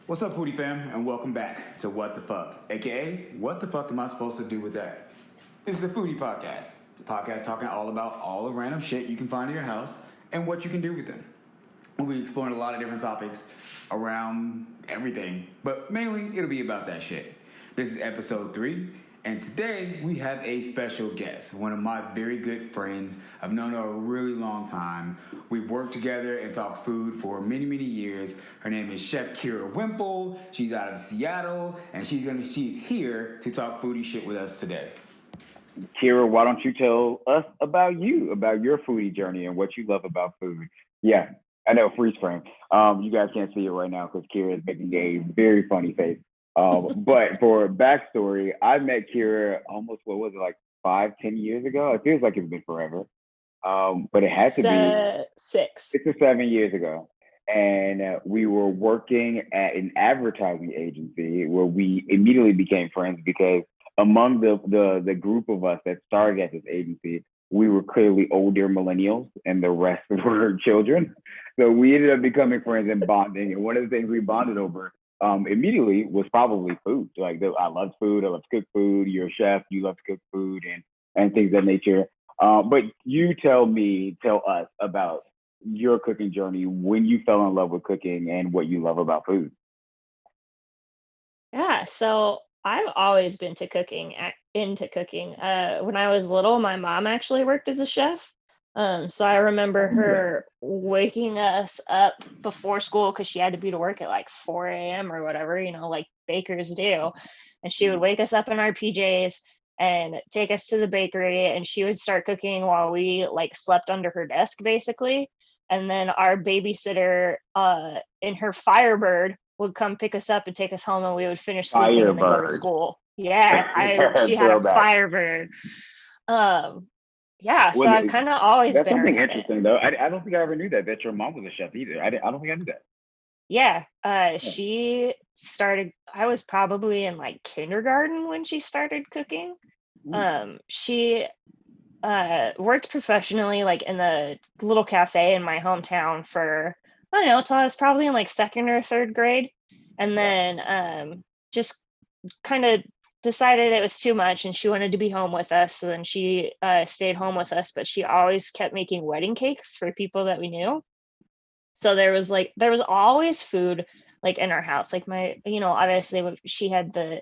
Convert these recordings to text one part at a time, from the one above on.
What's up, Foodie fam, and welcome back to What the Fuck, aka What the Fuck Am I Supposed to Do with That? This is the Foodie Podcast, talking all about all the random shit you can find in your house and what you can do with them. We'll be exploring a lot of different topics around everything, but mainly it'll be about that shit. This is episode 3, and today we have a special guest, one of my very good friends. I've known her a really long time. We've worked together and talked food for many, many years. Her name is Chef Kira Wimple. She's out of Seattle, and she's here to talk foodie shit with us today. Kira, why don't you tell us about your foodie journey and what you love about food? Yeah, I know, freeze frame. You guys can't see it right now because Kira is making a very funny face. But for backstory, I met Kira almost, 5-10 years ago? It feels like it's been forever. But it had to be 6 or 7 years ago. And we were working at an advertising agency where we immediately became friends because among the group of us that started at this agency, we were clearly older millennials and the rest were children. So we ended up becoming friends and bonding. And one of the things we bonded over immediately was probably food. I loved food. I love to cook food. You're a chef. You love to cook food and things of that nature. But you tell us about your cooking journey, when you fell in love with cooking and what you love about food. Yeah, so I've always been into cooking. When I was little, my mom actually worked as a chef. So I remember her waking us up before school because she had to be to work at like 4 a.m. or whatever, like bakers do. And she would wake us up in our PJs and take us to the bakery, and she would start cooking while we like slept under her desk, basically. And then our babysitter in her Firebird would come pick us up and take us home, and we would finish sleeping and then go to school. Yeah, she had a Firebird. So I've kind of always that's been something around interesting, though. I don't think I ever knew that your mom was a chef either. I don't think I knew that. Yeah, she started, I was probably in like kindergarten when she started cooking. She worked professionally like in the little cafe in my hometown for, I don't know, till I was probably in like 2nd or 3rd grade. And then just kind of decided it was too much and she wanted to be home with us. So then she stayed home with us, but she always kept making wedding cakes for people that we knew. So there was always food like in our house. Like obviously she had the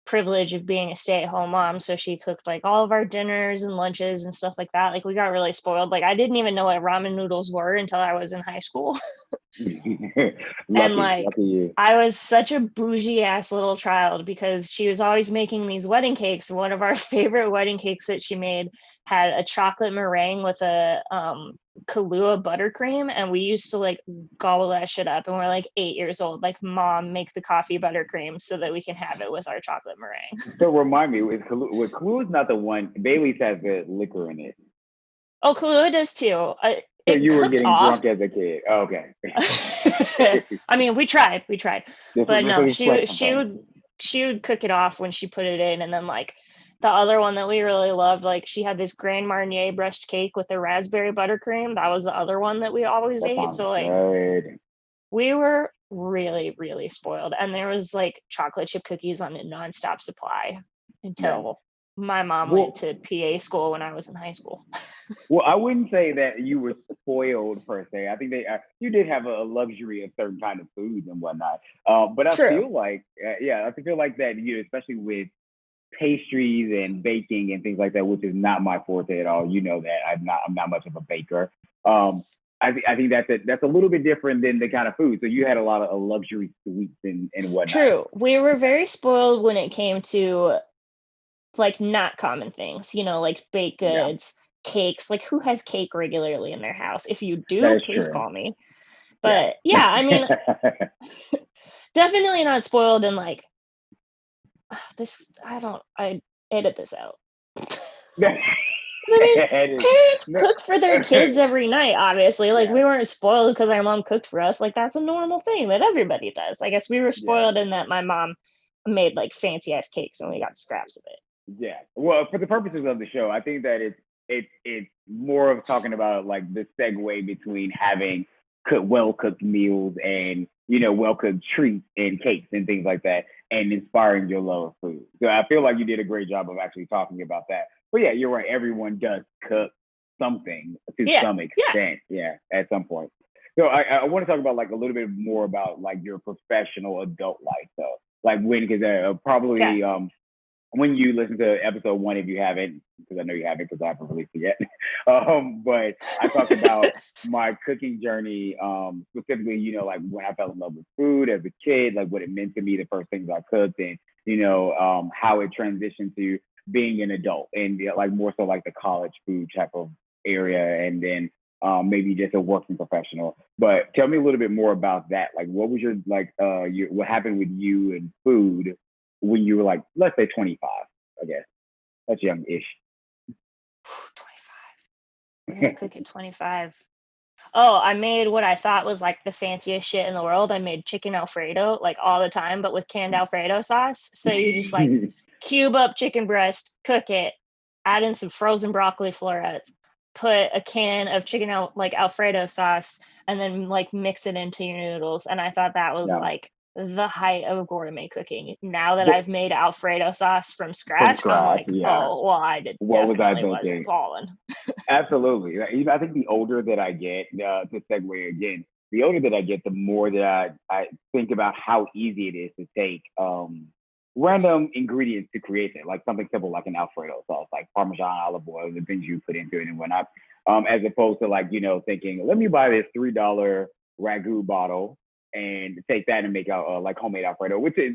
privilege of being a stay-at-home mom, so she cooked like all of our dinners and lunches and stuff like that. Like we got really spoiled. Like I didn't even know what ramen noodles were until I was in high school. Lucky I was such a bougie ass little child because she was always making these wedding cakes. One of our favorite wedding cakes that she made had a chocolate meringue with a Kahlua buttercream, and we used to like gobble that shit up, and we're like 8 years old, like, Mom, make the coffee buttercream so that we can have it with our chocolate meringue. So remind me, Kahlua is not the one. Bailey's has the liquor in it. Oh, Kahlua does too. So you were getting drunk as a kid. Oh, okay. I mean, we tried, but no, she would cook it off when she put it in, and then like the other one that we really loved, like she had this Grand Marnier brushed cake with the raspberry buttercream. That was the other one that we always ate. So like we were really, really spoiled. And there was like chocolate chip cookies on a nonstop supply until my mom went to PA school when I was in high school. Well, I wouldn't say that you were spoiled per se. I think you did have a luxury of certain kind of foods and whatnot. But I feel like, I feel like that, especially with pastries and baking and things like that, which is not my forte at all. You know that I'm not much of a baker. I think that's a little bit different than the kind of food. So you had a lot of luxury sweets and whatnot. True. We were very spoiled when it came to like not common things, like baked goods, cakes. Like who has cake regularly in their house? If you do, please call me. But I mean, definitely not spoiled in like this. I edit this out. I mean, parents cook for their kids every night, obviously. Like we weren't spoiled because our mom cooked for us. Like that's a normal thing that everybody does. I guess we were spoiled in that my mom made like fancy ass cakes and we got scraps of it. Yeah. Well, for the purposes of the show, I think that it's more of talking about like the segue between having well cooked meals and well-cooked treats and cakes and things like that, and inspiring your love of food. So I feel like you did a great job of actually talking about that. But yeah, you're right. Everyone does cook something to Yeah. some extent. Yeah, at some point. So I want to talk about like a little bit more about like your professional adult life though. Like when, because probably Okay. when you listen to episode 1, if you haven't, because I know you haven't, because I haven't released it yet. But I talked about my cooking journey, specifically, like when I fell in love with food as a kid, like what it meant to me, the first things I cooked, and how it transitioned to being an adult, and like more so like the college food type of area, and then maybe just a working professional. But tell me a little bit more about that. Like, what was your what happened with you and food when you were like, let's say 25, I guess. That's young-ish. 25. What did I cook at 25? Oh, I made what I thought was like the fanciest shit in the world. I made chicken Alfredo like all the time, but with canned Alfredo sauce. So you just like cube up chicken breast, cook it, add in some frozen broccoli florets, put a can of chicken Alfredo sauce, and then like mix it into your noodles. And I thought that was Yeah. like the height of gourmet cooking. Now that What- I've made Alfredo sauce from From scratch, I'm scratch, like, yeah. oh, well, I What was I definitely wasn't thinking? balling. Absolutely. I think the older that I get, to segue again, the older that I get, the more that I think about how easy it is to take random ingredients to create it, like something simple like an Alfredo sauce, like Parmesan olive oil, the things you put into it and whatnot, as opposed to like, thinking, let me buy this $3 ragu bottle and take that and make out like homemade Alfredo, which is,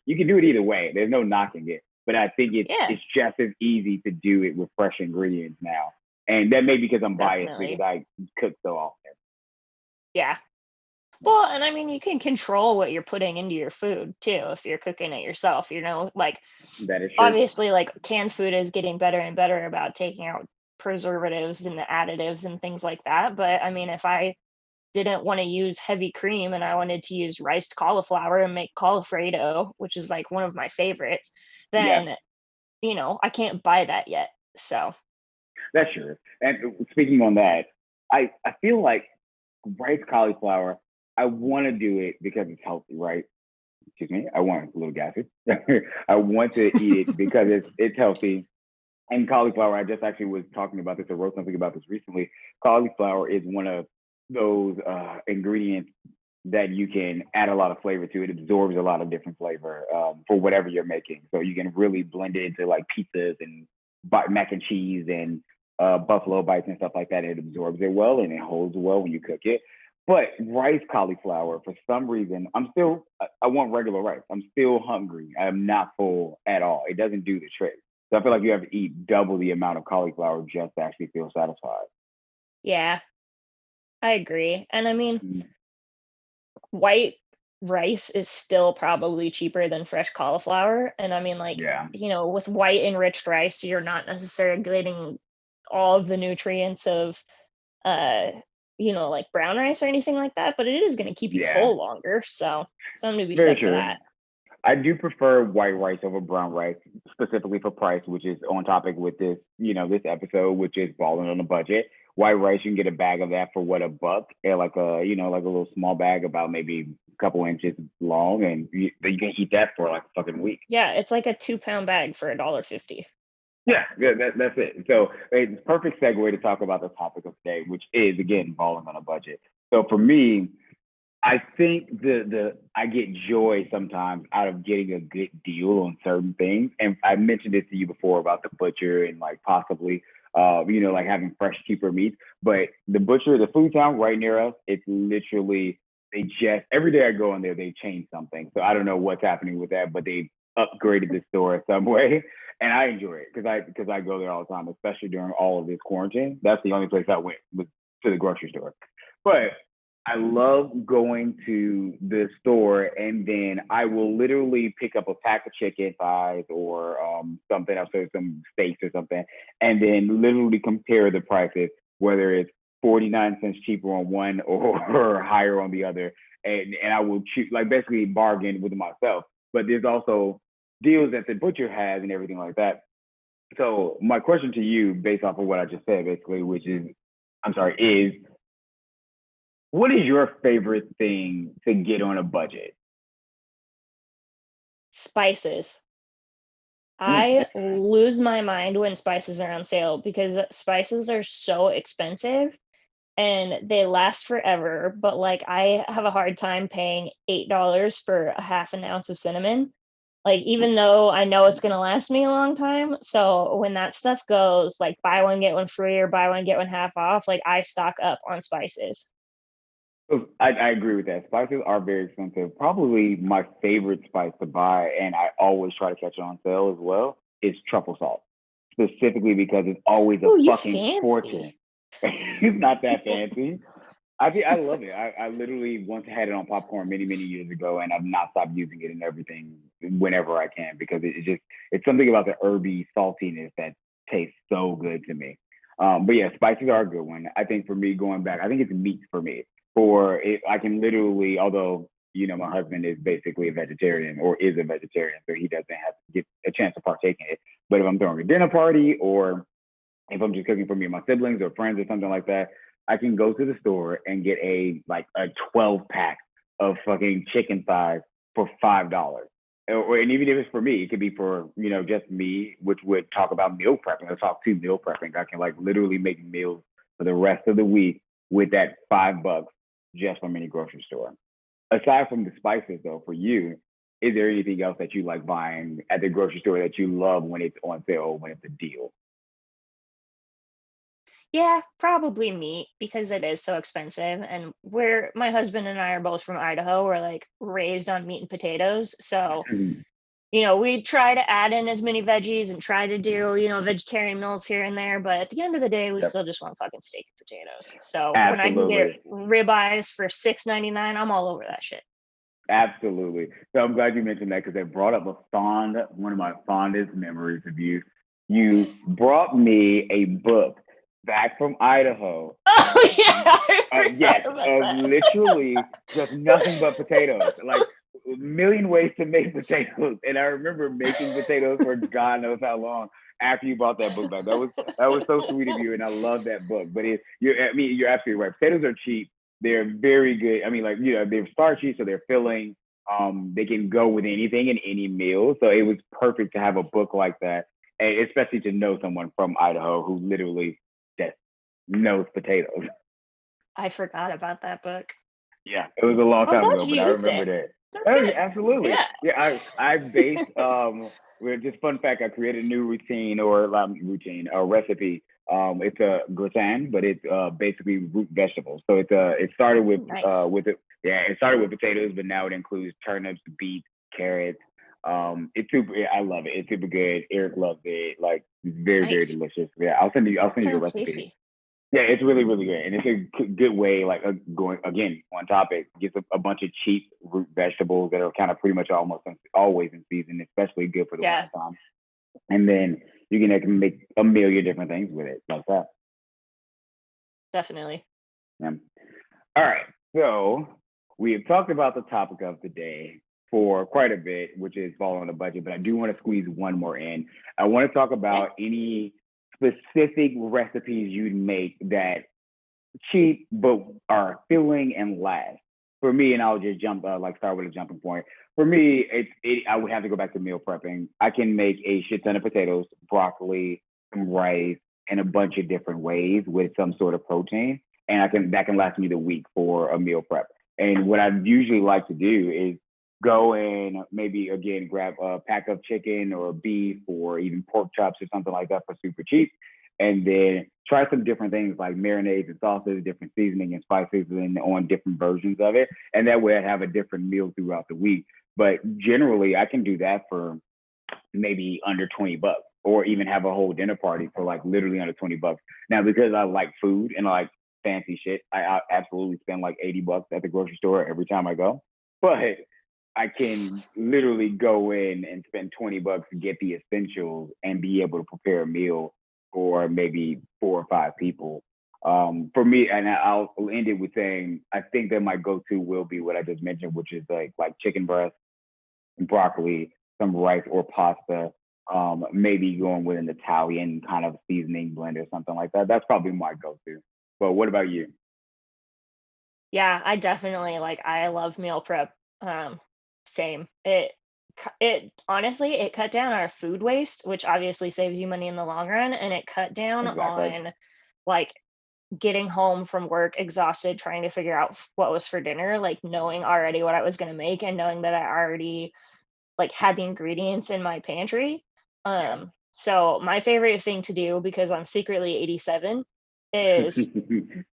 you can do it either way. There's no knocking it. But I think Yeah. it's just as easy to do it with fresh ingredients now. And that may be because I'm biased Definitely. because I cook so often. Yeah. Well, and I mean, you can control what you're putting into your food too if you're cooking it yourself. Like That is true. obviously, like canned food is getting better and better about taking out preservatives and the additives and things like that. But I mean, if I didn't want to use heavy cream and I wanted to use riced cauliflower and make caulifredo, which is like one of my favorites, Yeah, then I can't buy that yet. So that's true. And speaking on that, I feel like rice cauliflower, I want to do it because it's healthy, right? Excuse me. I want a little gassy. I want to eat it because it's healthy. And cauliflower, I just actually was talking about this or wrote something about this recently. Cauliflower is one of those ingredients that you can add a lot of flavor to. It absorbs a lot of different flavor for whatever you're making. So you can really blend it into like pizzas and mac and cheese and buffalo bites and stuff like that. It absorbs it well and it holds well when you cook it. But rice cauliflower, for some reason, I want regular rice. I'm still hungry. I'm not full at all. It doesn't do the trick. So I feel like you have to eat double the amount of cauliflower just to actually feel satisfied. yeah, I agree. And I mean, Mm. white rice is still probably cheaper than fresh cauliflower. And I mean, like, Yeah. with white enriched rice, you're not necessarily getting all of the nutrients of, like brown rice or anything like that, but it is going to keep you Yeah. full longer. So something to be Very said for true. that. I do prefer white rice over brown rice, specifically for price, which is on topic with this episode, which is balling on a budget. White rice, you can get a bag of that for what, $1? Yeah, like like a little small bag about maybe a couple inches long, and you can eat that for like a fucking week. Yeah, it's like a 2-pound bag for $1.50. Yeah, that's it. So it's a perfect segue to talk about the topic of today, which is again balling on a budget. So for me, I think I get joy sometimes out of getting a good deal on certain things. And I mentioned this to you before about the butcher and like possibly like having fresh, cheaper meat. But the butcher, the food town right near us, it's literally they just every day I go in there, they change something. So I don't know what's happening with that, but they upgraded the store some way. And I enjoy it because I go there all the time, especially during all of this quarantine. That's the only place I went was to the grocery store. But I love going to the store and then I will literally pick up a pack of chicken thighs or something else, or some steaks or something, and then literally compare the prices, whether it's 49 cents cheaper on one or higher on the other. And I will choose, like basically bargain with myself. But there's also deals that the butcher has and everything like that. So my question to you, based off of what I just said, basically, is What is your favorite thing to get on a budget? Spices. Mm. I lose my mind when spices are on sale because spices are so expensive and they last forever. But like, I have a hard time paying $8 for a half an ounce of cinnamon. Like, even though I know it's gonna last me a long time. So when that stuff goes like buy one, get one free or buy one, get one half off, like I stock up on spices. I agree with that. Spices are very expensive. Probably my favorite spice to buy, and I always try to catch it on sale as well, is truffle salt. Specifically because it's always a Oh, you fucking fortune. fancy. It's not that fancy. I love it. I literally once had it on popcorn many, many years ago, and I've not stopped using it in everything whenever I can because it's something about the herby saltiness that tastes so good to me. But yeah, spices are a good one. I think for me going back, I think it's meat for me. For it, I can literally, although my husband is basically a vegetarian or is a vegetarian, so he doesn't have to get a chance to partake in it. But if I'm throwing a dinner party or if I'm just cooking for me and my siblings or friends or something like that, I can go to the store and get a 12 pack of fucking chicken thighs for $5. And even if it's for me, it could be for just me, which would talk about meal prepping. Let's talk to meal prepping. I can like literally make meals for the rest of the week with that $5 just from any grocery store. Aside from the spices, though, for you, is there anything else that you like buying at the grocery store that you love when it's on sale or when it's a deal? Yeah, probably meat because it is so expensive. And my husband and I are both from Idaho. We're like raised on meat and potatoes. So, we try to add in as many veggies and try to do, vegetarian meals here and there. But at the end of the day, we Yep. still just want fucking steak and potatoes. So when I can get Absolutely. ribeyes for $6.99, I'm all over that shit. Absolutely. So I'm glad you mentioned that because it brought up one of my fondest memories of you. You brought me a book back from Idaho. Oh, yeah. I Yes, forgot about of that. literally just nothing but potatoes. Like a million ways to make potatoes. And I remember making potatoes for God knows how long after you brought that book back. That was so sweet of you, and I love that book. But you're absolutely right. Potatoes are cheap. They're very good. I mean, like they're starchy, so they're filling. They can go with anything in any meal. So it was perfect to have a book like that, and especially to know someone from Idaho who literally just knows potatoes. I forgot about that book. Yeah, it was a long I'm time glad ago, but you I used remember it. that. That's Oh, yeah, good. absolutely. Yeah. Yeah, I based with just fun fact. I created a new routine or a recipe. It's a gratin, but it's basically root vegetables. So it started Nice. it started with potatoes, but now it includes turnips, beets, carrots. It's super. Yeah, I love it. It's super good. Eric loves it. Like it's very very Nice. delicious. Yeah, I'll send you the Sounds recipe. tasty. Yeah, it's really, really good, and it's a good way. Like going again on topic, gets a bunch of cheap root vegetables that are kind of pretty much always in season, especially good for the winter Yeah, time. And then you can make a million different things with it, like that. definitely. Yeah. All right, so we have talked about the topic of the day for quite a bit, which is following the budget. But I do want to squeeze one more in. I want to talk Yeah. about any specific recipes you'd make that cheap but are filling and last. For me, and I'll just start with a jumping point. For me, I would have to go back to meal prepping. I can make a shit ton of potatoes, broccoli, some rice, in a bunch of different ways with some sort of protein, and that can last me the week for a meal prep. And what I usually like to do is go and maybe again grab a pack of chicken or beef or even pork chops or something like that for super cheap, and then try some different things like marinades and sauces, different seasoning and spices, and on different versions of it. And that way, I have a different meal throughout the week. But generally, I can do that for maybe under $20, or even have a whole dinner party for like literally under $20. Now, because I like food and I like fancy shit, I absolutely spend like $80 at the grocery store every time I go. But I can literally go in and spend $20 to get the essentials and be able to prepare a meal for maybe 4 or 5 people. For me, and I'll end it with saying I think that my go-to will be what I just mentioned, which is like chicken breast, broccoli, some rice or pasta. Maybe going with an Italian kind of seasoning blend or something like that. That's probably my go-to. But what about you? Yeah, I definitely I love meal prep. Same. It honestly, it cut down our food waste, which obviously saves you money in the long run, and it cut down Exactly. on like getting home from work exhausted trying to figure out what was for dinner, like knowing already what I was going to make and knowing that I already had the ingredients in my pantry. Yeah. So my favorite thing to do, because I'm secretly 87, is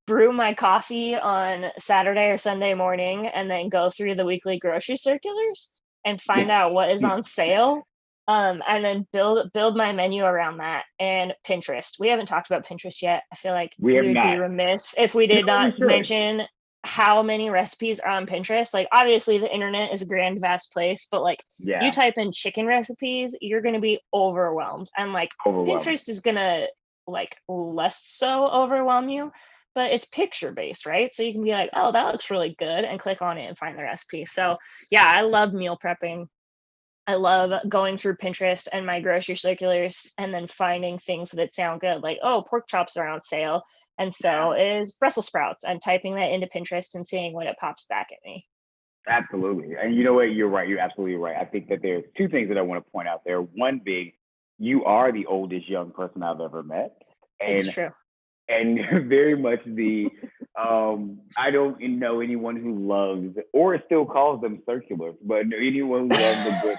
brew my coffee on Saturday or Sunday morning and then go through the weekly grocery circulars and find out what is on sale. And then build my menu around that, and Pinterest. We haven't talked about Pinterest yet. I feel like We have we would be not. remiss if we did No, we not should. mention how many recipes are on Pinterest. Like, obviously the internet is a grand vast place, but you Yeah. type in chicken recipes, you're going to be overwhelmed. And Overwhelming. Pinterest is going to less so overwhelm you, but it's picture based, right? So you can be like, oh, that looks really good, and click on it and find the recipe. So yeah, I love meal prepping. I love going through Pinterest and my grocery circulars and then finding things that sound good, like, oh, pork chops are on sale, and so Yeah. is Brussels sprouts, and typing that into Pinterest and seeing what it pops back at me. Absolutely. And you know what? You're right. You're absolutely right. I think that there's two things that I want to point out there. One being, you are the oldest young person I've ever met. It's And true. very much the I don't know anyone who loves or still calls them circulars, but anyone who loves the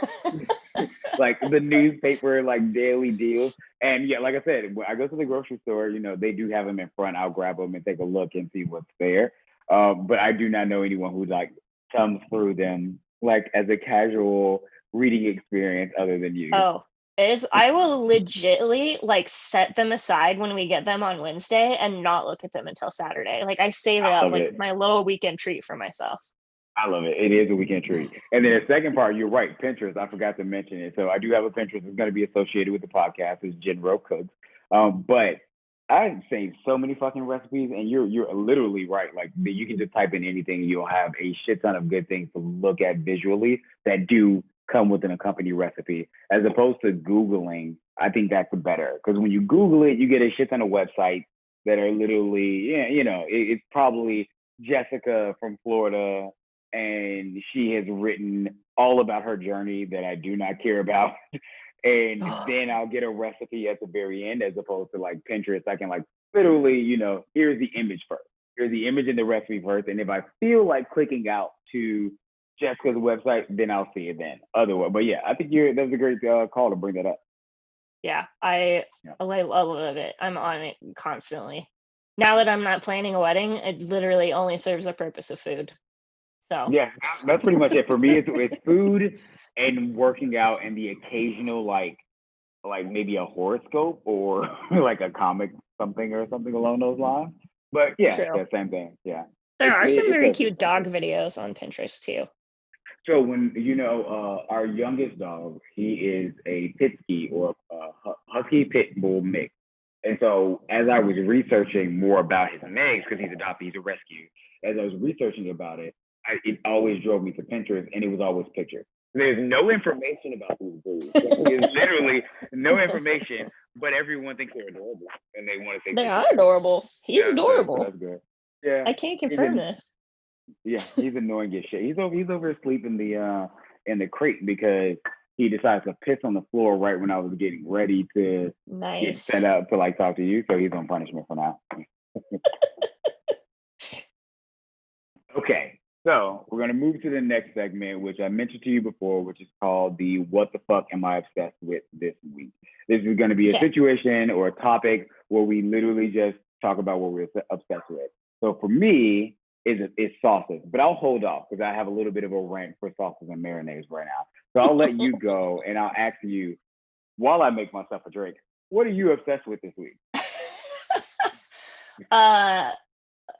good like the newspaper, like daily deals. And yeah, like I said, when I go to the grocery store, they do have them in front. I'll grab them and take a look and see what's there. But I do not know anyone who thumbs through them as a casual reading experience other than you. Oh, I will legitly set them aside when we get them on Wednesday and not look at them until Saturday. Like, I save it I up love like it. my little weekend treat for myself. I love it. It is a weekend treat. And then the second part, you're right, Pinterest. I forgot to mention it. So I do have a Pinterest. It's going to be associated with the podcast. It's Gin Roe Cooks. But I've seen so many fucking recipes, and you're literally right. Like, you can just type in anything, you'll have a shit ton of good things to look at visually that do come with an accompanied recipe, as opposed to Googling. I think that's better, because when you Google it, you get a shit ton of websites that are literally, yeah, it's probably Jessica from Florida, and she has written all about her journey that I do not care about. And then I'll get a recipe at the very end, as opposed to Pinterest. I can literally, here's the image first. Here's the image and the recipe first. And if I feel like clicking out to Jessica's website, then I'll see it then. Otherwise, but yeah, I think that's a great call to bring that up. Yeah, I love it. I'm on it constantly. Now that I'm not planning a wedding, it literally only serves the purpose of food. So yeah, that's pretty much it for me. It's food and working out, and the occasional maybe a horoscope or a comic something or something along those lines. But yeah, true. same thing. Yeah, There are some very does cute sound dog good. videos on Pinterest too. So when our youngest dog, he is a Pittsky or a Husky Pit Bull mix. And so as I was researching more about his mix, because he's adopted, he's a rescue. As I was researching about it, it always drove me to Pinterest, and it was always pictures. There's no information about these breeds. There's literally no information, but everyone thinks they're adorable, and they want to take They are pictures. adorable. He's Yeah, so adorable. that's good. Yeah, I can't confirm even this. yeah, he's annoying as shit. He's over asleep in the crate because he decides to piss on the floor right when I was getting ready to get set Nice. up to talk to you. So he's on punishment for now. Okay, so we're gonna move to the next segment, which I mentioned to you before, which is called the "What the fuck am I obsessed with this week?" This is gonna be a Okay. situation or a topic where we literally just talk about what we're obsessed with. So for me, it's sauces, but I'll hold off because I have a little bit of a rant for sauces and marinades right now. So I'll let you go, and I'll ask you while I make myself a drink. What are you obsessed with this week?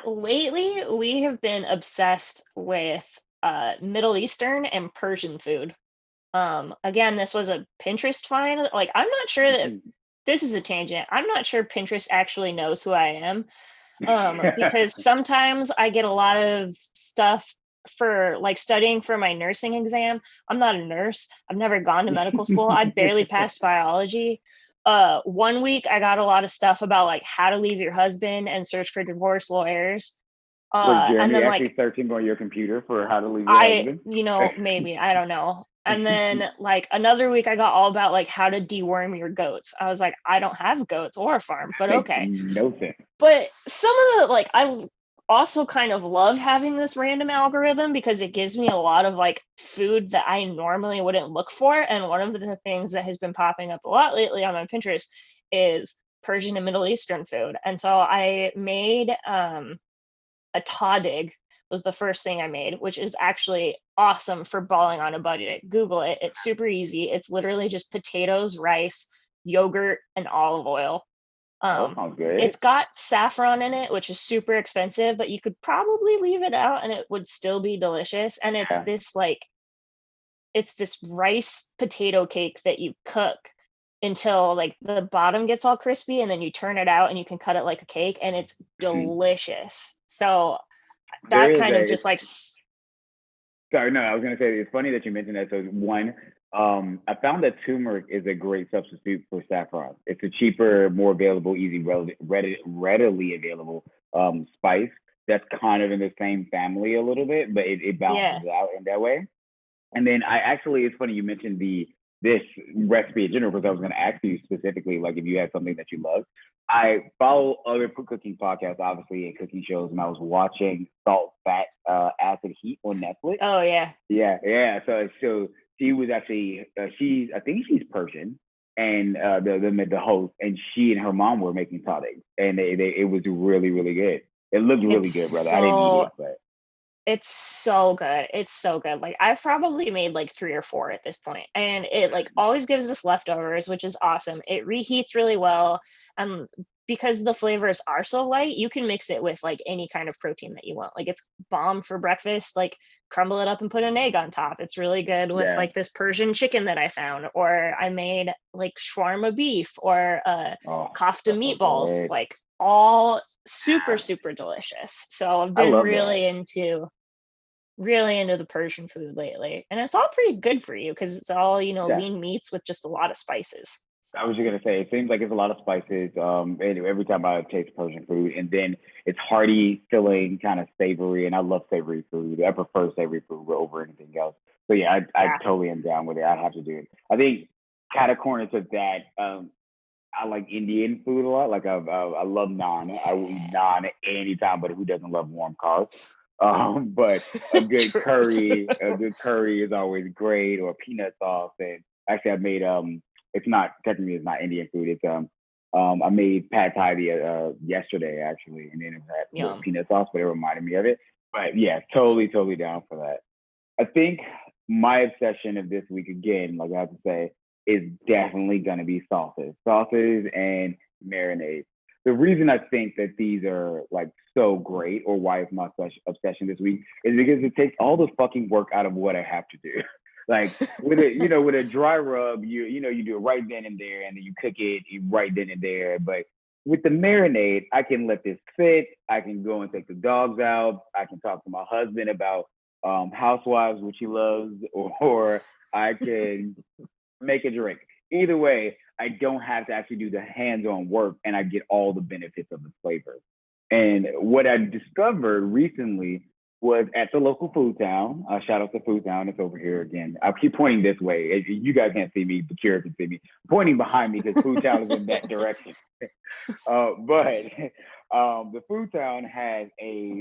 Lately we have been obsessed with Middle Eastern and Persian food. Again, this was a Pinterest find. I'm not sure that this is a tangent. I'm not sure Pinterest actually knows who I am. Because sometimes I get a lot of stuff for studying for my nursing exam. I'm not a nurse. I've never gone to medical school. I barely passed biology. One week I got a lot of stuff about how to leave your husband and search for divorce lawyers. Was And Jeremy then actually like searching on your computer for how to leave your husband? maybe, I don't know. And then like another week I got all about like how to deworm your goats. I was like, I don't have goats or a farm, but Makes okay. no sense. But some of the like I also kind of love having this random algorithm because it gives me a lot of like food that I normally wouldn't look for. And one of the things that has been popping up a lot lately on my Pinterest is Persian and Middle Eastern food. And so I made a tadig was the first thing I made, which is actually awesome for balling on a budget. Google it. It's super easy. It's literally just potatoes, rice, yogurt, and olive oil. That sounds good. It's got saffron in it, which is super expensive, but you could probably leave it out and it would still be delicious. And Yeah. it's this rice potato cake that you cook until like the bottom gets all crispy, and then you turn it out and you can cut it like a cake, and it's delicious. So There that is kind of a just like sorry, no, I was gonna say it's funny that you mentioned that. So one, I found that turmeric is a great substitute for saffron. It's a cheaper, more available, readily available spice that's kind of in the same family a little bit, but it balances yeah. it out in that way. And then it's funny you mentioned this recipe in general because I was going to ask you specifically, like if you had something that you love. I follow other cooking podcasts, obviously, and cooking shows, and I was watching Salt, Fat, Acid, Heat on Netflix. Oh yeah. Yeah. So she was actually I think she's Persian, and the host, and she and her mom were making tadig, and it was really really good. It looked really It's good, brother. I didn't eat it, but it's so good. It's so good. Like I've probably made like 3 or 4 at this point, and it like always gives us leftovers, which is awesome. It reheats really well. Because the flavors are so light, you can mix it with like any kind of protein that you want. Like it's bomb for breakfast. Like crumble it up and put an egg on top. It's really good with yeah. like this Persian chicken that I found, or I made like shawarma beef or kofta That's so meatballs. good. Like all super super delicious. So I've I been love that. really into the Persian food lately. And it's all pretty good for you because it's all, Yeah. lean meats with just a lot of spices. I So was just gonna say, it seems like it's a lot of spices. Anyway, every time I taste Persian food, and then it's hearty, filling, kind of savory, and I love savory food. I prefer savory food over anything else. So yeah, I yeah. totally am down with it. I have to do it. I think kind of corner to that. I like Indian food a lot. Like I love naan. I will eat naan anytime, but who doesn't love warm carbs? But a good curry is always great, or peanut sauce. And actually, I made it's not technically it's not Indian food. It's I made pad thai yesterday actually, and then it had with Yum. peanut sauce, but it reminded me of it. But yeah, totally down for that. I think my obsession of this week again, like I have to say, is definitely gonna be sauces and marinades. The reason I think that these are like so great, or why it's my obsession this week, is because it takes all the fucking work out of what I have to do. Like with a dry rub, you do it right then and there, and then you cook it right then and there. But with the marinade, I can let this sit. I can go and take the dogs out. I can talk to my husband about Housewives, which he loves, or I can make a drink. Either way, I don't have to actually do the hands-on work, and I get all the benefits of the flavor. And what I discovered recently was at the local food town. Shout out to Food Town. It's over here again. I'll keep pointing this way. You guys can't see me, but Kira can see me. I'm pointing behind me because Food Town is in that direction. But the Food Town has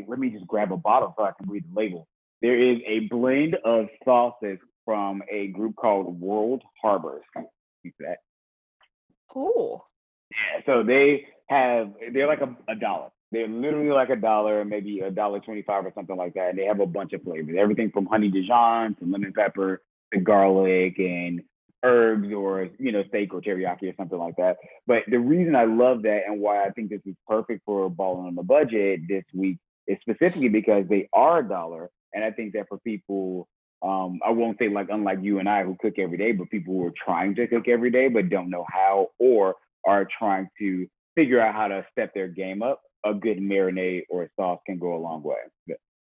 let me just grab a bottle so I can read the label. There is a blend of sauces from a group called World Harbors. That. Oh. Yeah, so they're like a dollar. They're literally like $1, maybe $1.25 or something like that. And they have a bunch of flavors, everything from honey Dijon to lemon pepper to garlic and herbs, or steak or teriyaki or something like that. But the reason I love that and why I think this is perfect for balling on the budget this week is specifically because they are $1, and I think that for people, I won't say like unlike you and I who cook every day, but people who are trying to cook every day but don't know how, or are trying to figure out how to step their game up, a good marinade or a sauce can go a long way.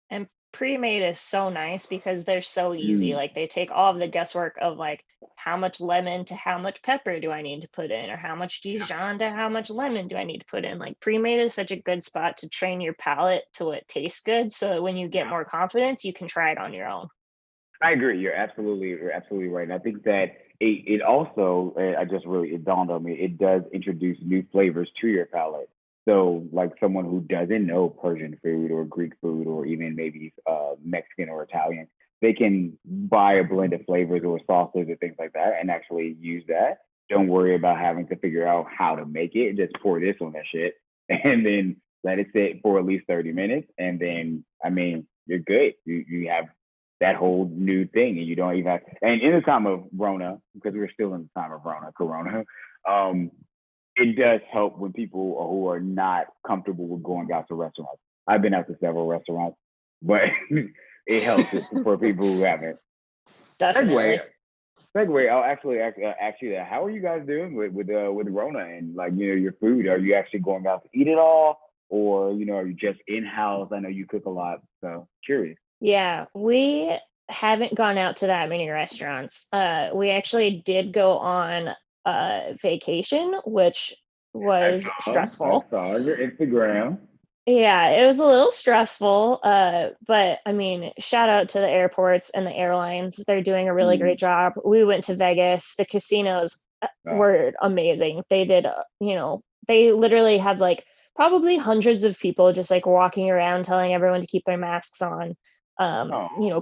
And pre-made is so nice because they're so easy. Mm. Like they take all of the guesswork of like how much lemon to how much pepper do I need to put in, or how much Dijon to how much lemon do I need to put in. Like pre-made is such a good spot to train your palate to what tastes good, so that when you get more confidence, you can try it on your own. I agree. You're absolutely right. And I think that it also, it dawned on me, it does introduce new flavors to your palate. So, like someone who doesn't know Persian food or Greek food or even maybe Mexican or Italian, they can buy a blend of flavors or sauces or things like that and actually use that. Don't worry about having to figure out how to make it. Just pour this on that shit and then let it sit for at least 30 minutes. And then, I mean, you're good. You have that whole new thing, and you don't even have. And in the time of Rona, because we're still in the time of Corona, it does help when people who are not comfortable with going out to restaurants. I've been out to several restaurants, but it helps for people who haven't. Definitely. Segue. I'll actually ask you that. How are you guys doing with Rona and like your food? Are you actually going out to eat it all, or are you just in house? I know you cook a lot, so curious. Yeah, we haven't gone out to that many restaurants. We actually did go on vacation, which was I stressful. saw your Instagram. Yeah, it was a little stressful, but I mean, shout out to the airports and the airlines. They're doing a really great job. We went to Vegas. The casinos were amazing. They did, they literally had like probably hundreds of people just like walking around telling everyone to keep their masks on,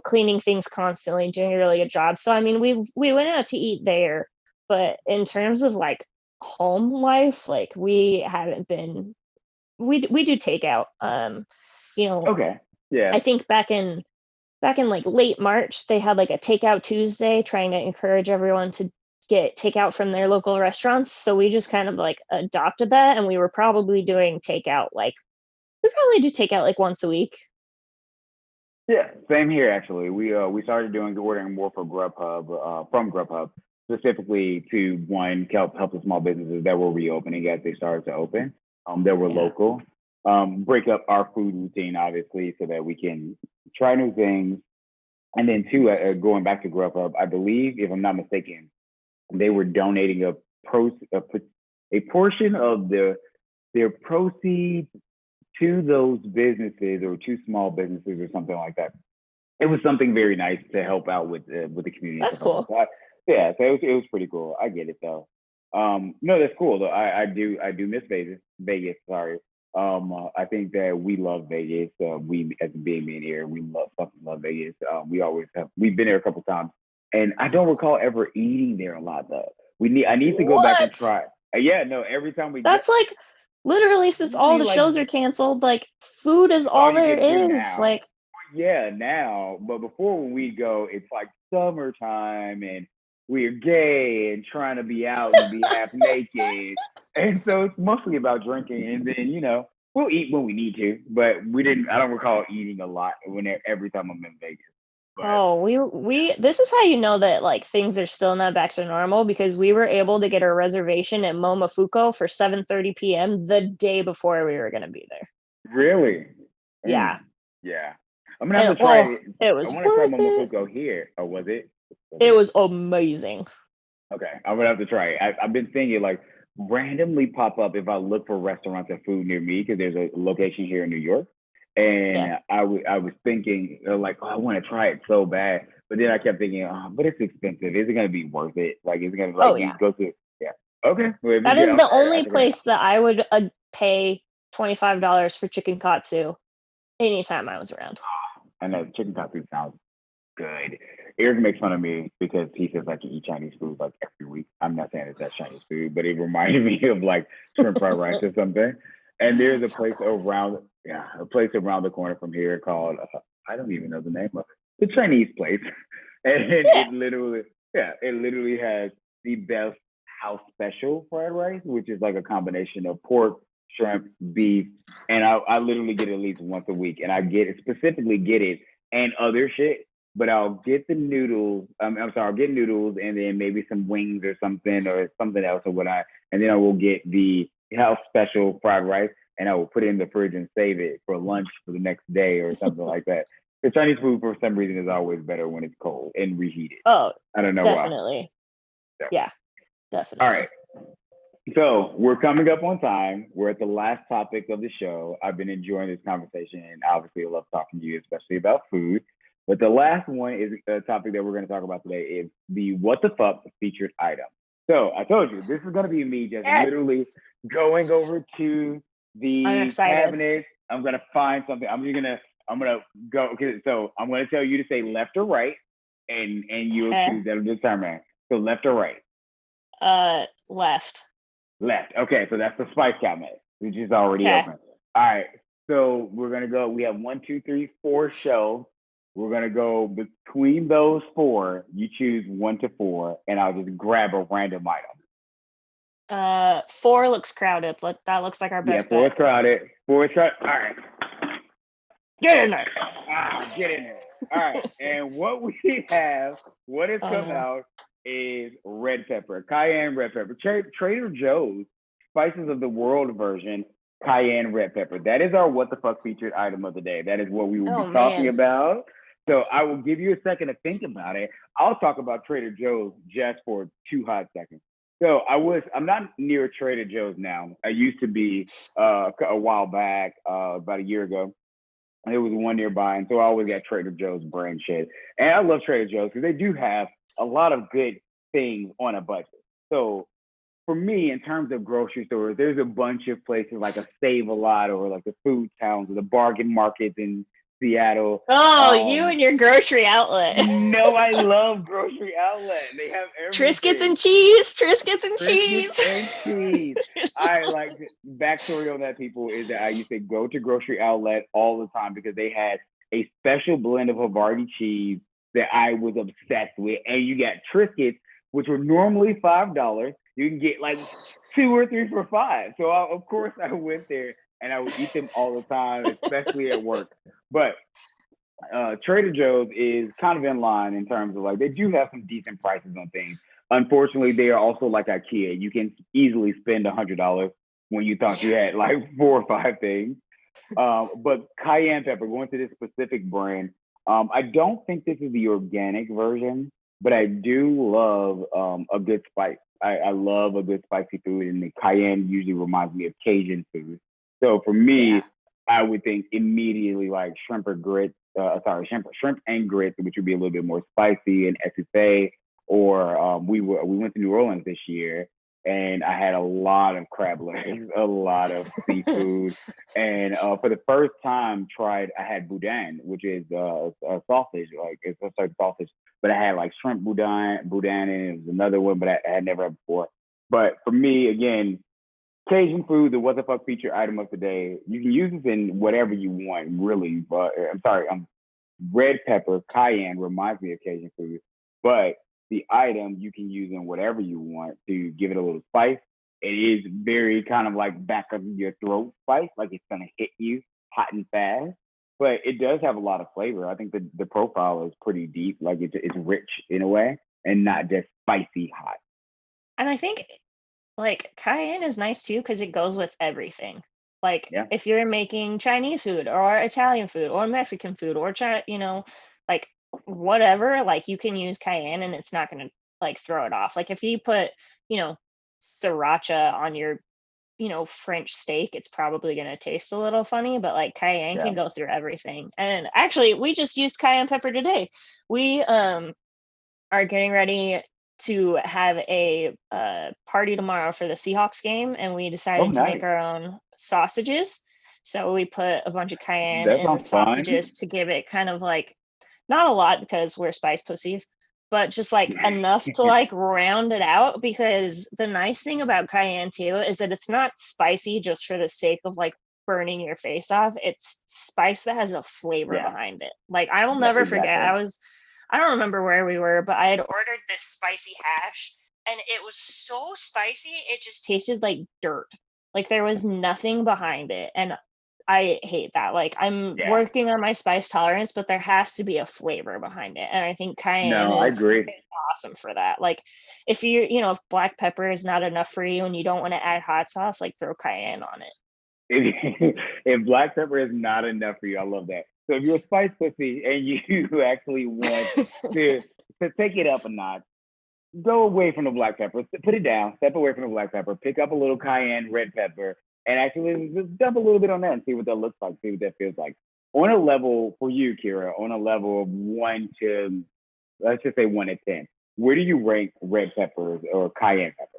cleaning things constantly, doing a really good job. So I mean, we went out to eat there, but in terms of like home life, like we haven't been we do takeout. Okay. Yeah. I think back in like late March, they had like a takeout Tuesday, trying to encourage everyone to get takeout from their local restaurants. So we just kind of like adopted that, and we were probably doing takeout we probably do takeout like once a week. Yeah. Same here actually. We started ordering more for Grubhub from Grubhub specifically to one help the small businesses that were reopening as they started to open. That were local. Break up our food routine obviously so that we can try new things. And then two, going back to Grubhub, I believe if I'm not mistaken, they were donating a portion of their proceeds to those businesses or to small businesses or something like that. It was something very nice to help out with the community. That's cool. So so it was pretty cool. I get it though. No, that's cool though. I do miss Vegas. Sorry. I think that we love Vegas. We as being here, we fucking love Vegas. We've been there a couple times, and I don't recall ever eating there a lot though. I need to go back and try. Yeah, no. Every time That's like literally since all the shows are canceled, like food is all there is. Like yeah, now, but before when we go, it's like summertime and we're gay and trying to be out and be half naked. And so it's mostly about drinking. And then, we'll eat when we need to, but I don't recall eating a lot every time I'm in Vegas. But, we this is how you know that like things are still not back to normal, because we were able to get a reservation at Momofuku for 7:30 p.m. the day before we were going to be there. Really? Yeah. Yeah. I'm gonna have to try it. It was I want to try Momofuku here. Oh, was it? It was amazing. Okay, I'm gonna have to try it. I've been seeing it like randomly pop up if I look for restaurants and food near me because there's a location here in New York, and I was thinking like, oh, I want to try it so bad, but then I kept thinking, but it's expensive. Is it gonna be worth it? Like, is it gonna go to? Yeah. Okay. Well, that is the only place that I would pay $25 for chicken katsu anytime I was around. I know chicken katsu sounds good. Eric makes fun of me because he says I can eat Chinese food like every week. I'm not saying that's Chinese food, but it reminded me of like shrimp fried rice or something. And there's a place around the corner from here called I don't even know the name of it. The Chinese place, and it literally has the best house special fried rice, which is like a combination of pork, shrimp, beef, and I literally get it at least once a week, and I specifically get it and other shit. But I'll get the noodles. I'll get noodles and then maybe some wings or something else and then I will get the house special fried rice and I will put it in the fridge and save it for lunch for the next day or something like that. The Chinese food for some reason is always better when it's cold and reheated. Oh, I don't know why. definitely. So. Yeah, definitely. All right. So we're coming up on time. We're at the last topic of the show. I've been enjoying this conversation, and obviously I love talking to you, especially about food. But the last one is a topic that we're going to talk about today is the what the fuck featured item. So I told you this is going to be me just literally going over to the cabinet. I'm going to find something. I'm gonna go. Okay, so I'm going to tell you to say left or right, and you'll choose. That'll determine. So left or right. Left. Left. Okay, so that's the spice cabinet, which is already open. All right, so we're gonna go. We have 1, 2, 3, 4 shelves. We're gonna go between those 4. You choose 1 to 4, and I'll just grab a random item. 4 looks crowded. That looks like our best. Yeah, 4 is crowded. 4 is crowded. All right. Get in there. Get in there. All right, and what we have, what has come out is red pepper, cayenne red pepper. Trader Joe's Spices of the World version, cayenne red pepper. That is our what the fuck featured item of the day. That is what we will be talking about. So I will give you a second to think about it. I'll talk about Trader Joe's just for 2 hot seconds. So I'm not near Trader Joe's now. I used to be a while back, about a year ago. There was one nearby, and so I always got Trader Joe's brand shit. And I love Trader Joe's because they do have a lot of good things on a budget. So for me, in terms of grocery stores, there's a bunch of places like a Save-A-Lot or like the food towns or the bargain markets in Seattle. Oh, you and your grocery outlet. No, I love grocery outlet. They have everything. Triscuits and cheese. Triscuits and cheese. I like backstory on that, people, is that I used to go to grocery outlet all the time because they had a special blend of Havarti cheese that I was obsessed with. And you got Triscuits, which were normally $5. You can get like 2 or 3 for $5. So of course I went there and I would eat them all the time, especially at work. But Trader Joe's is kind of in line in terms of like, they do have some decent prices on things. Unfortunately, they are also like IKEA. You can easily spend $100 when you thought you had like 4 or 5 things. But cayenne pepper, going to this specific brand, I don't think this is the organic version, but I do love a good spice. I love a good spicy food, and the cayenne usually reminds me of Cajun food. So for me, I would think immediately like shrimp and grits, which would be a little bit more spicy, and etouffee. Or we went to New Orleans this year, and I had a lot of crab legs, a lot of seafood, and for the first time I had boudin, which is a sausage, like it's a certain sausage, but I had like shrimp boudin, and it was another one, but I had never had before. But for me, again, Cajun food, the what the fuck feature item of the day. You can use this in whatever you want, really. But red pepper, cayenne reminds me of Cajun food, but the item you can use in whatever you want to give it a little spice. It is very kind of like back of your throat spice, like it's gonna hit you hot and fast. But it does have a lot of flavor. I think the profile is pretty deep, like it's rich in a way, and not just spicy hot. And I think like cayenne is nice too because it goes with everything. Like if you're making Chinese food or Italian food or Mexican food or like whatever, like you can use cayenne and it's not going to like throw it off. Like if you put sriracha on your French steak, it's probably going to taste a little funny, but like cayenne can go through everything. And actually we just used cayenne pepper today. We are getting ready to have a party tomorrow for the Seahawks game, and we decided to make our own sausages. So we put a bunch of cayenne in the sausages to give it kind of like, not a lot because we're spice pussies, but just like enough to like round it out. Because the nice thing about cayenne too is that it's not spicy just for the sake of like burning your face off. It's spice that has a flavor behind it. Like I will never forget, I don't remember where we were, but I had ordered this spicy hash and it was so spicy, it just tasted like dirt. Like there was nothing behind it. And I hate that. Like I'm working on my spice tolerance, but there has to be a flavor behind it. And I think cayenne is awesome for that. Like if if black pepper is not enough for you and you don't want to add hot sauce, like throw cayenne on it. If black pepper is not enough for you, I love that. So if you're a spice pussy and you actually want to take it up a notch, go away from the black pepper. Put it down. Step away from the black pepper. Pick up a little cayenne red pepper, and actually just dump a little bit on that and see what that looks like. See what that feels like. On a level for you, Kira, on a level of 1 to, let's just say 1 to 10, where do you rank red peppers or cayenne peppers?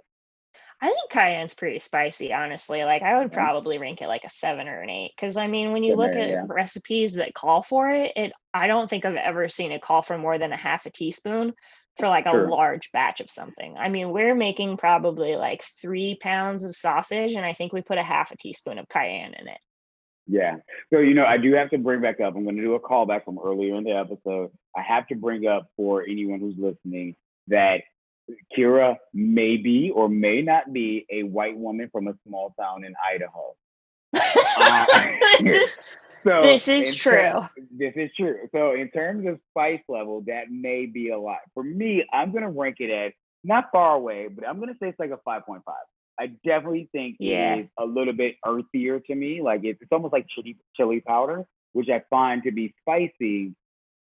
I think cayenne's pretty spicy, honestly. Like I would Yeah. probably rank it like a 7 or an 8. Because I mean, when you 7 look or at 8, yeah. recipes that call for it, I don't think I've ever seen it call for more than a half a teaspoon for like a Sure. large batch of something. I mean, we're making probably like 3 pounds of sausage, and I think we put a half a teaspoon of cayenne in it. Yeah. So, I do have to bring back up, I'm going to do a callback from earlier in the episode. I have to bring up for anyone who's listening that Kira may be or may not be a white woman from a small town in Idaho. This is true. This is true. So in terms of spice level, that may be a lot. For me, I'm going to rank it at not far away, but I'm going to say it's like a 5.5. I definitely think it is a little bit earthier to me. Like it's almost like chili powder, which I find to be spicy,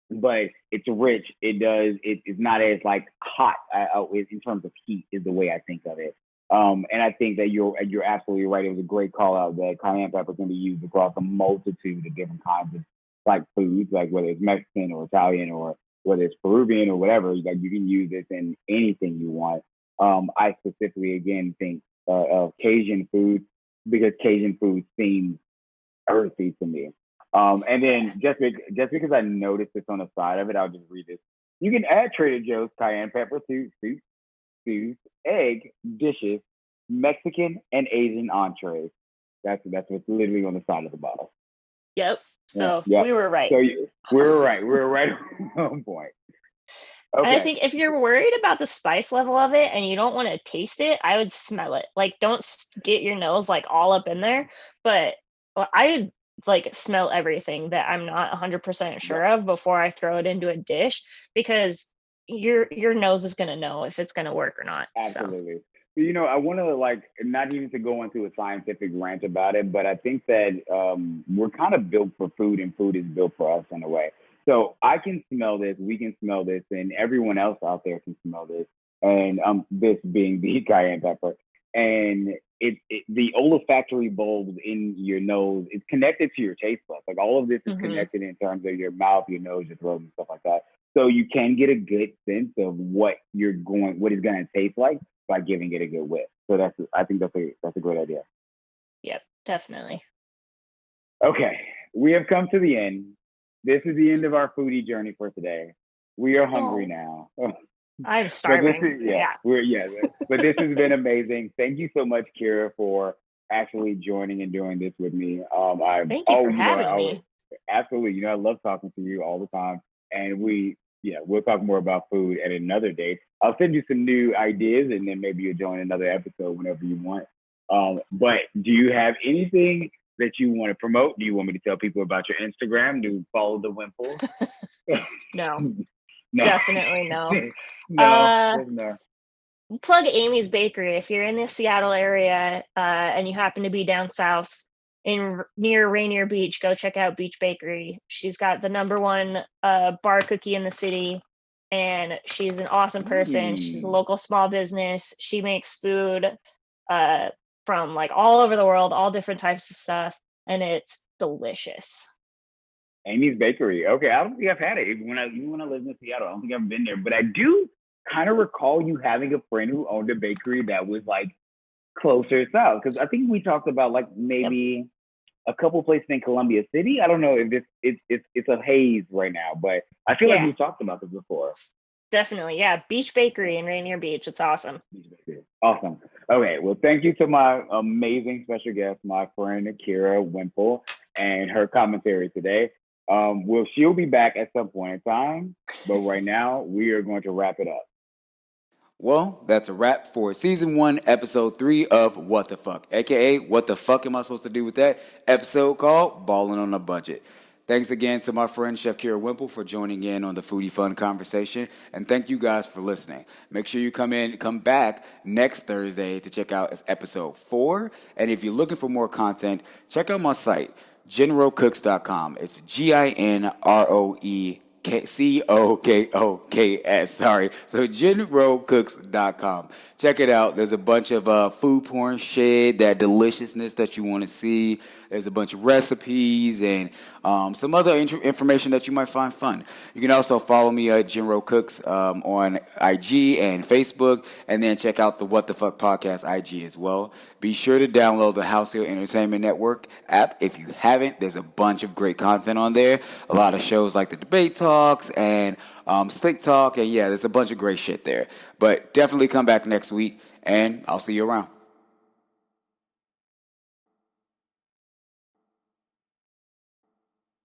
but it's rich. It's not as like hot in terms of heat is the way I think of it. And I think that you're absolutely right. It was a great call out that cayenne pepper can be used across a multitude of different kinds of like foods, like whether it's Mexican or Italian or whether it's Peruvian or whatever. Like you can use this in anything you want. I specifically again think of Cajun food because Cajun food seems earthy to me. And then just because I noticed this on the side of it, I'll just read this. You can add Trader Joe's cayenne pepper to soup, stews, egg dishes, Mexican and Asian entrees. That's what's literally on the side of the bottle. Yep. So we were right. So we were right. We were right on point. Okay. And I think if you're worried about the spice level of it and you don't want to taste it, I would smell it. Like, don't get your nose like all up in there. But I like smell everything that I'm not 100% sure of before I throw it into a dish, because your nose is going to know if it's going to work or not. Absolutely. So. I want to like not even to go into a scientific rant about it, but I think that we're kind of built for food, and food is built for us in a way. So I can smell this, we can smell this, and everyone else out there can smell this. And this being the cayenne pepper, and the olfactory bulbs in your nose, it's connected to your taste buds. Like all of this is connected in terms of your mouth, your nose, your throat, and stuff like that. So you can get a good sense of what it's going to taste like by giving it a good whiff. So I think that's a great idea. Yep, definitely. Okay, we have come to the end. This is the end of our foodie journey for today. We are hungry now. I'm starving. But this has been amazing. Thank you so much, Kira, for actually joining and doing this with me. Thank you for having me. Absolutely. I love talking to you all the time. And we'll talk more about food at another date. I'll send you some new ideas, and then maybe you'll join another episode whenever you want. But do you have anything that you want to promote? Do you want me to tell people about your Instagram? Do you follow the Wimple? No. Definitely no. No. Plug Amy's Bakery. If you're in the Seattle area and you happen to be down south near Rainier Beach, go check out Beach Bakery. She's got the #1 bar cookie in the city, and she's an awesome person. She's a local small business. She makes food from like all over the world, all different types of stuff, and it's delicious. Amy's Bakery. Okay, I don't think I've had it. Even when I lived in Seattle, I don't think I've been there. But I do kind of recall you having a friend who owned a bakery that was like closer south. Because I think we talked about like maybe a couple places in Columbia City. I don't know if it's a haze right now, but I feel like we've talked about this before. Definitely, yeah. Beach Bakery in Rainier Beach. It's awesome. Awesome. Okay, well, thank you to my amazing special guest, my friend Kira Wimple, and her commentary today. She'll be back at some point in time, but right now we are going to wrap it up. Well, that's a wrap for season 1, episode 3 of What the Fuck, aka What the Fuck Am I Supposed to Do with That? Episode called Ballin on a Budget. Thanks again to my friend Chef Kira Wimple for joining in on the Foodie Fun conversation, and thank you guys for listening. Make sure you come back next Thursday to check out episode 4, and if you're looking for more content, check out my site, GinRoeCooks.com. It's GinRoeCooks. Sorry. So GinRoeCooks.com. Check it out. There's a bunch of food porn shit, that deliciousness that you want to see. There's a bunch of recipes and some other information that you might find fun. You can also follow me at Gin Roe Cooks on IG and Facebook, and then check out the What the Fuck Podcast IG as well. Be sure to download the HausHill Entertainment Network app if you haven't. There's a bunch of great content on there. A lot of shows like the Debate Talks and Slick Talk, and yeah, there's a bunch of great shit there. But definitely come back next week, and I'll see you around.